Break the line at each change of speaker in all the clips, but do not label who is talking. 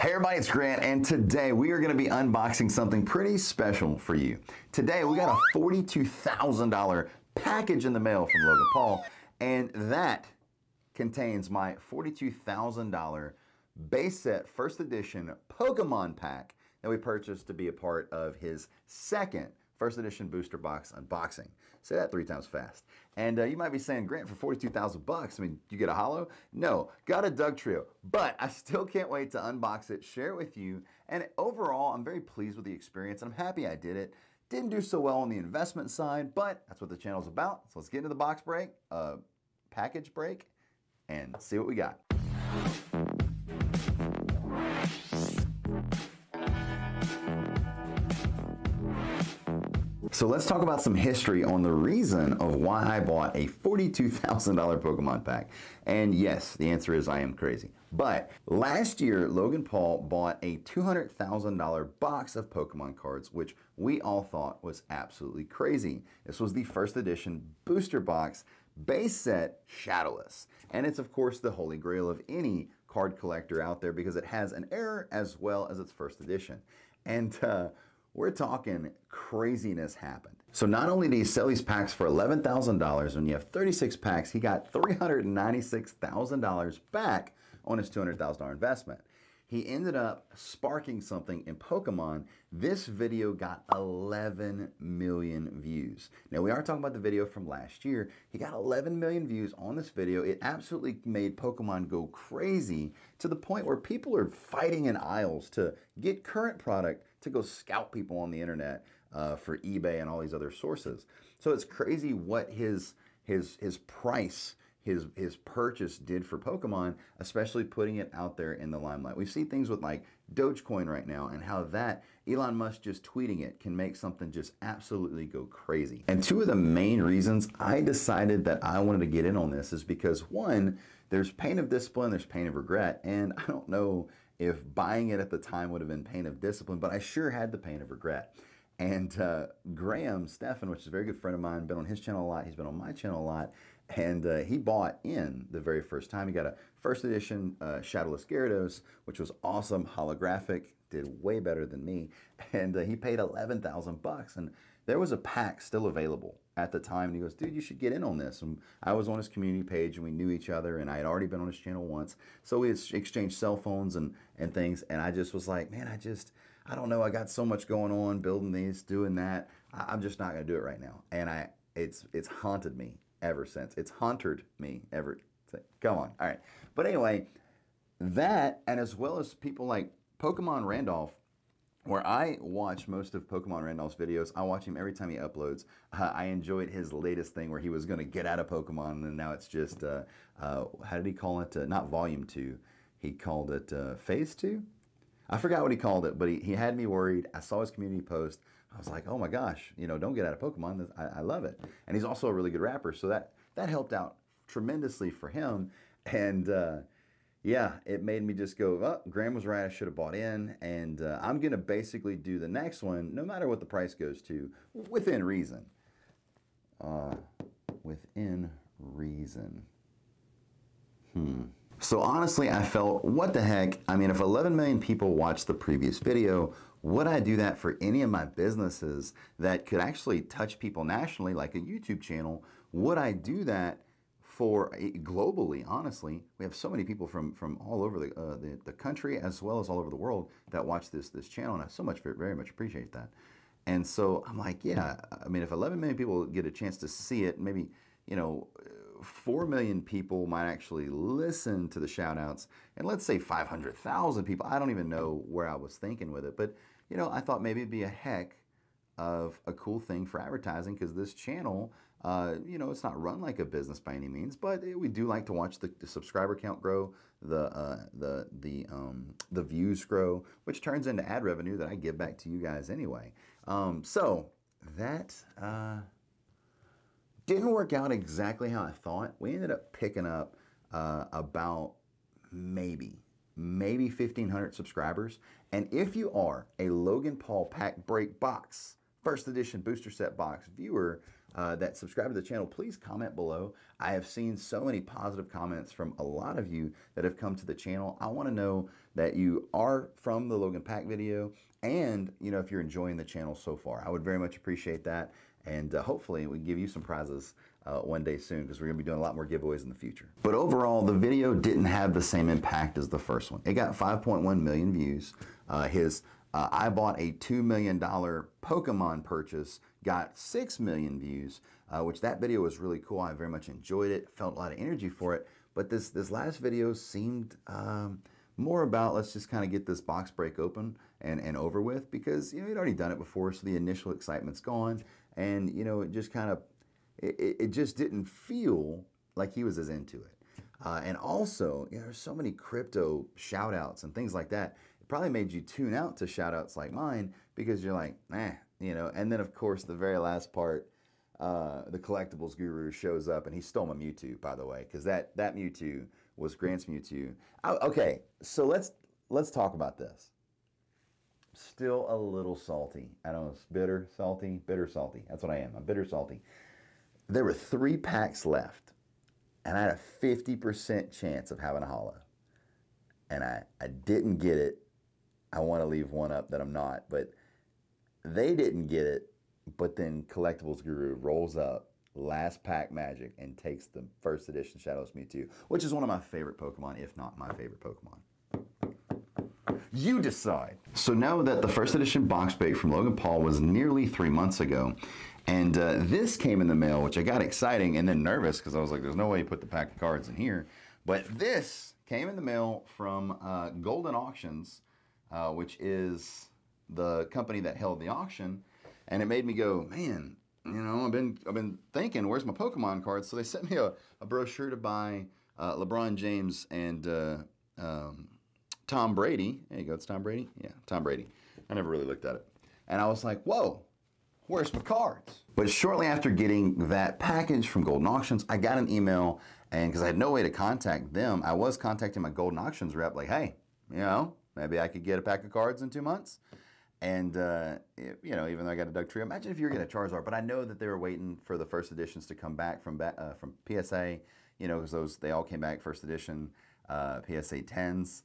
Hey everybody, it's Grant, and today we are going to be unboxing something pretty special for you. Today we got a $42,000 package in the mail from Logan Paul, and that contains my $42,000 base set first edition Pokemon pack that we purchased to be a part of his second first edition booster box unboxing. Say that 3 times fast. And you might be saying, Grant, for 42,000 bucks, I mean, you get a holo? No, got a Doug Trio, but I still can't wait to unbox it, share it with you. And overall, I'm very pleased with the experience. I'm happy I did it. Didn't do so well on the investment side, but that's what the channel's about. So let's get into the box break, package break, and see what we got. So let's talk about some history on the reason of why I bought a $42,000 Pokemon pack. And yes, the answer is I am crazy. But last year, Logan Paul bought a $200,000 box of Pokemon cards, which we all thought was absolutely crazy. This was the first edition booster box base set shadowless. And it's of course the holy grail of any card collector out there because it has an error as well as its first edition. And we're talking craziness happened. So not only did he sell these packs for $11,000, when you have 36 packs, he got $396,000 back on his $200,000 investment. He ended up sparking something in Pokemon. This video got 11 million views. Now we are talking about the video from last year. He got 11 million views on this video. It absolutely made Pokemon go crazy to the point where people are fighting in aisles to get current product to go scout people on the internet for eBay and all these other sources. So it's crazy what his price, his purchase did for Pokemon, especially putting it out there in the limelight. We see things with like Dogecoin right now and how that Elon Musk just tweeting it can make something just absolutely go crazy. And two of the main reasons I decided that I wanted to get in on this is because one, there's pain of discipline, there's pain of regret, and I don't know if buying it at the time would have been pain of discipline, but I sure had the pain of regret. And Graham Stephan, which is a very good friend of mine, been on his channel a lot, he's been on my channel a lot, and he bought in the very first time. He got a first edition Shadowless Gyarados, which was awesome, holographic, did way better than me, and he paid 11,000 bucks, and there was a pack still available at the time, and he goes, dude, you should get in on this. And I was on his community page, and we knew each other, and I had already been on his channel once, so we had exchanged cell phones and things, and I just was like, man, I don't know, I got so much going on, building these, doing that, I'm just not gonna do it right now. And it's haunted me ever since. It's haunted me ever since. Come on, all right. But anyway, that, and as well as people like Pokemon Randolph, where I watch most of Pokemon Randolph's videos. I watch him every time he uploads. I enjoyed his latest thing where he was going to get out of Pokemon, and now it's just, how did he call it? Not Volume 2. He called it Phase 2? I forgot what he called it, but he had me worried. I saw his community post. I was like, oh my gosh, you know, don't get out of Pokemon. I love it. And he's also a really good rapper, so that helped out tremendously for him. And yeah, it made me just go, oh, Graham was right, I should have bought in, and I'm going to basically do the next one, no matter what the price goes to, within reason. Within reason. So honestly, I felt, what the heck? I mean, if 11 million people watched the previous video, would I do that for any of my businesses that could actually touch people nationally, like a YouTube channel? Would I do that for globally? Honestly, we have so many people from all over the country as well as all over the world that watch this channel, and I so much very much appreciate that. And so I'm like, yeah, I mean, if 11 million people get a chance to see it, maybe, you know, 4 million people might actually listen to the shout outs, and let's say 500,000 people, I don't even know where I was thinking with it, but you know, I thought maybe it'd be a heck of a cool thing for advertising, because this channel, you know, it's not run like a business by any means, but we do like to watch the subscriber count grow, the views grow, which turns into ad revenue that I give back to you guys anyway. So that didn't work out exactly how I thought. We ended up picking up about maybe 1,500 subscribers. And if you are a Logan Paul Pack Break Box First Edition Booster Set Box viewer, that subscribe to the channel, please comment below. I have seen so many positive comments from a lot of you that have come to the channel. I want to know that you are from the Logan Pack video, and if you're enjoying the channel so far. I would very much appreciate that, and hopefully we can give you some prizes one day soon, because we're going to be doing a lot more giveaways in the future. But overall, the video didn't have the same impact as the first one. It got 5.1 million views. I bought a $2 million Pokemon purchase, got 6 million views, which that video was really cool. I very much enjoyed it, felt a lot of energy for it. But this last video seemed more about, let's just kind of get this box break open and over with, because he'd already done it before, so the initial excitement's gone, and it just kind of, it just didn't feel like he was as into it. And also, there's so many crypto shout outs and things like that. It probably made you tune out to shout outs like mine, because you're like, and then of course the very last part, the collectibles guru shows up, and he stole my Mewtwo, by the way, because that Mewtwo was Grant's Mewtwo. Okay, so let's talk about this. Still a little salty. I don't know, it's bitter salty. That's what I am. I'm bitter salty. There were 3 packs left, and I had a 50% chance of having a holo, and I didn't get it. I want to leave one up that I'm not, but they didn't get it. But then Collectibles Guru rolls up, last pack magic, and takes the first edition Shadowless Mewtwo, which is one of my favorite Pokemon, if not my favorite Pokemon. You decide. So know that the first edition box break from Logan Paul was nearly 3 months ago, and this came in the mail, which I got exciting and then nervous, because I was like, there's no way you put the pack of cards in here. But this came in the mail from Golden Auctions, which is the company that held the auction, and it made me go, man, I've been thinking, where's my Pokemon cards? So they sent me a brochure to buy LeBron James and Tom Brady. There you go, it's Tom Brady? Yeah, Tom Brady. I never really looked at it. And I was like, whoa, where's my cards? But shortly after getting that package from Golden Auctions, I got an email, and because I had no way to contact them, I was contacting my Golden Auctions rep, like, hey, maybe I could get a pack of cards in 2 months. And, even though I got a Doug Trio, imagine if you were getting a Charizard, but I know that they were waiting for the first editions to come back from PSA, because they all came back first edition, PSA 10s.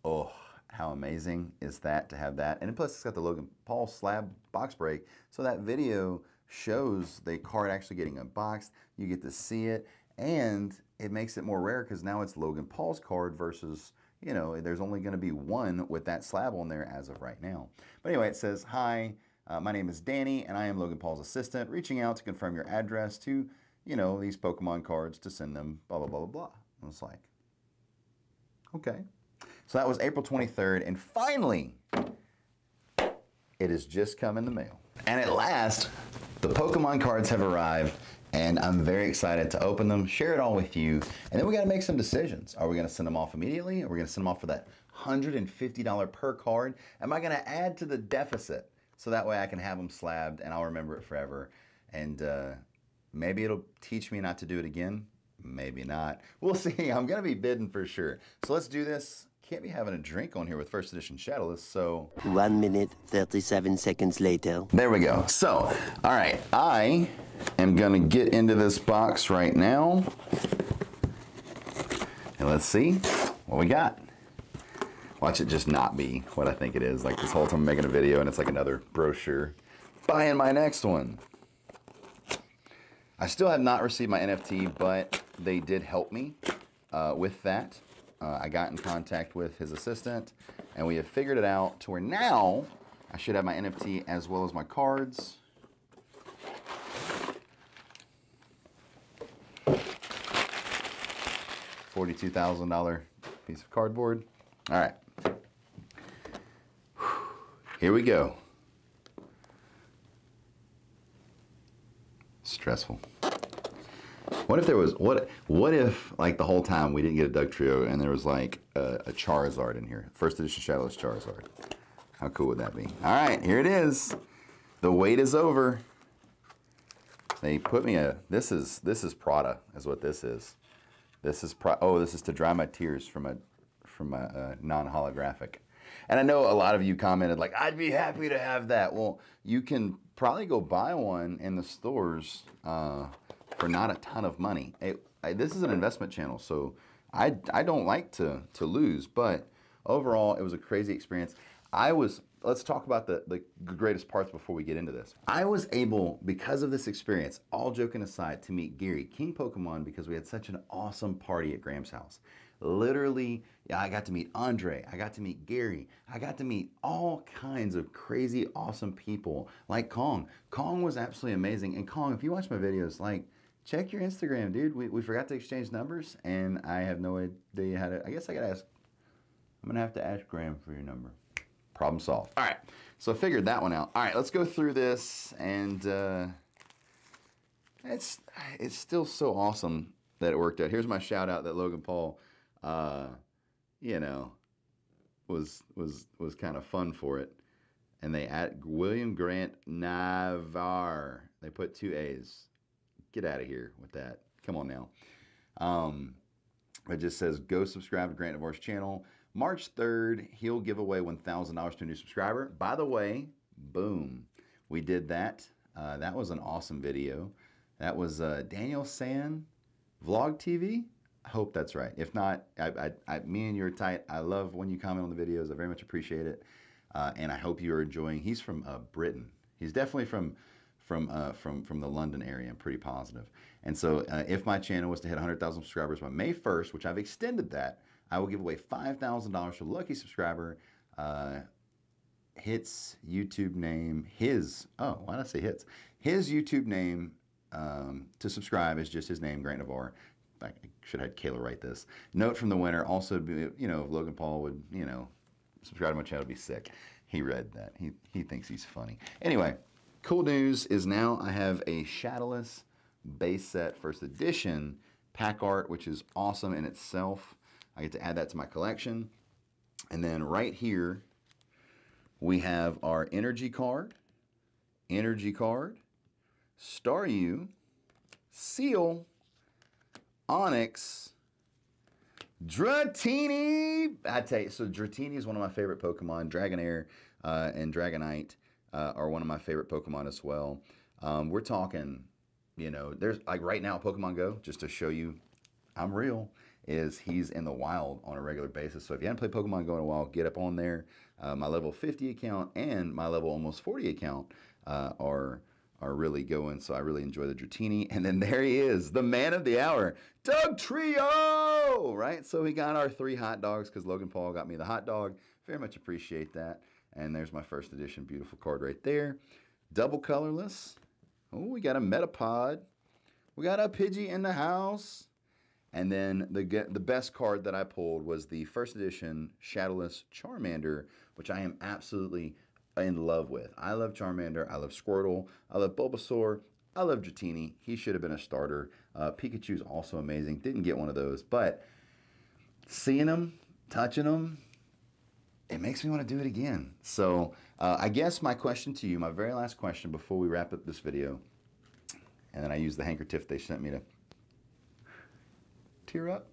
Oh, how amazing is that to have that? And plus, it's got the Logan Paul slab box break, so that video shows the card actually getting unboxed. You get to see it, and it makes it more rare, because now it's Logan Paul's card versus, there's only going to be one with that slab on there as of right now. But anyway, it says, hi, my name is Danny, and I am Logan Paul's assistant, reaching out to confirm your address to, these Pokemon cards to send them, blah, blah, blah, blah, blah. I was like, okay. So that was April 23rd, and finally, it has just come in the mail. And at last, the Pokemon cards have arrived, and I'm very excited to open them, share it all with you, and then we got to make some decisions. Are we going to send them off immediately? Are we going to send them off for that $150 per card? Am I going to add to the deficit so that way I can have them slabbed and I'll remember it forever? And maybe it'll teach me not to do it again. Maybe not. We'll see. I'm going to be bidding for sure. So let's do this. Can't be having a drink on here with first edition Shadowless, so...
1 minute, 37 seconds later.
There we go. So, all right, I am going to get into this box right now. And let's see what we got. Watch it just not be what I think it is. Like this whole time I'm making a video and it's like another brochure. Buying my next one. I still have not received my NFT, but they did help me with that. I got in contact with his assistant, and we have figured it out to where now I should have my NFT as well as my cards. $42,000 piece of cardboard. All right. Here we go. Stressful. What if there was, what if like the whole time we didn't get a Doug Trio and there was like a Charizard in here? First edition Shadowless Charizard. How cool would that be? All right, here it is. The wait is over. They put me this is Prada is what this is. This is this is to dry my tears from a non-holographic. And I know a lot of you commented like, I'd be happy to have that. Well, you can probably go buy one in the stores for not a ton of money. This is an investment channel, so I don't like to lose, but overall, it was a crazy experience. Let's talk about the greatest parts before we get into this. I was able, because of this experience, all joking aside, to meet Gary, King Pokemon, because we had such an awesome party at Graham's house. Literally, I got to meet Andre, I got to meet Gary, I got to meet all kinds of crazy, awesome people, like Kong. Kong was absolutely amazing, and Kong, if you watch my videos, like, check your Instagram, dude. We forgot to exchange numbers, and I have no idea how to, I guess I gotta ask, I'm gonna have to ask Graham for your number. Problem solved. All right, so I figured that one out. All right, let's go through this, and it's still so awesome that it worked out. Here's my shout out that Logan Paul, you know, was kind of fun for it, and they add William Grant Navarre. They put 2 A's. Get out of here with that. Come on now. It just says go subscribe to Grant Navarre's channel. March 3rd, he'll give away $1,000 to a new subscriber. By the way, boom, we did that. That was an awesome video. That was Daniel San Vlog TV. I hope that's right. If not, me and you are tight. I love when you comment on the videos. I very much appreciate it. And I hope you are enjoying. He's from Britain. He's definitely from the London area. I'm pretty positive. And so if my channel was to hit 100,000 subscribers by May 1st, which I've extended that, I will give away $5,000 to a lucky subscriber. Hits YouTube name, why did I say hits? His YouTube name to subscribe is just his name, Grant Navarre. I should have had Kayla write this. Note from the winner, also, you know, if Logan Paul would, you know, subscribe to my channel, would be sick. He read that. He thinks he's funny. Anyway, cool news is now I have a Shadowless base set first edition pack art, which is awesome in itself. I get to add that to my collection. And then right here, we have our energy card, Staryu, Seal, Onyx, Dratini. I tell you, so Dratini is one of my favorite Pokemon. Dragonair and Dragonite are one of my favorite Pokemon as well. We're talking, you know, there's like right now at Pokemon Go, just to show you I'm real, is he's in the wild on a regular basis. So if you haven't played Pokemon Go in a while, get up on there. My level 50 account and my level almost 40 account are really going. So I really enjoy the Dratini. And then there he is, the man of the hour, Doug Trio, right? So we got our 3 hot dogs because Logan Paul got me the hot dog. Very much appreciate that. And there's my first edition beautiful card right there. Double colorless. Oh, we got a Metapod. We got a Pidgey in the house. And then the best card that I pulled was the first edition Shadowless Charmander, which I am absolutely in love with. I love Charmander, I love Squirtle, I love Bulbasaur, I love Dratini. He should have been a starter. Pikachu's also amazing. Didn't get one of those, but seeing him, touching him, it makes me want to do it again. So I guess my question to you, my very last question before we wrap up this video, and then I use the handkerchief they sent me to tear up.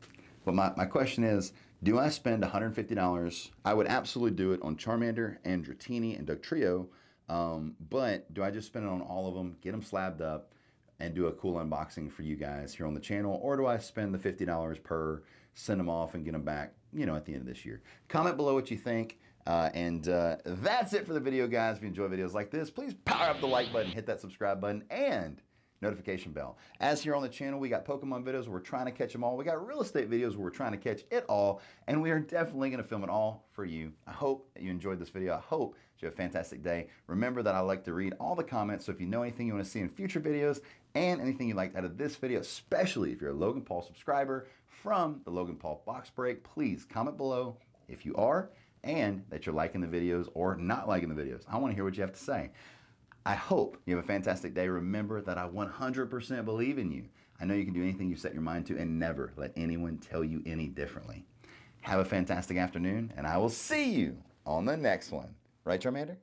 But my question is, do I spend $150? I would absolutely do it on Charmander and Dratini and Doug Trio, but do I just spend it on all of them, get them slabbed up, and do a cool unboxing for you guys here on the channel, or do I spend the $50 per, send them off and get them back, you know, at the end of this year? Comment below what you think, and that's it for the video, guys. If you enjoy videos like this, please power up the like button, hit that subscribe button, and notification bell. As here on the channel, we got Pokemon videos where we're trying to catch them all. We got real estate videos where we're trying to catch it all, and we are definitely going to film it all for you. I hope that you enjoyed this video. I hope you have a fantastic day. Remember that I like to read all the comments, so if you know anything you want to see in future videos and anything you liked out of this video, especially if you're a Logan Paul subscriber from the Logan Paul Box Break, please comment below if you are and that you're liking the videos or not liking the videos. I want to hear what you have to say. I hope you have a fantastic day. Remember that I 100% believe in you. I know you can do anything you set your mind to, and never let anyone tell you any differently. Have a fantastic afternoon, and I will see you on the next one. Right, Charmander?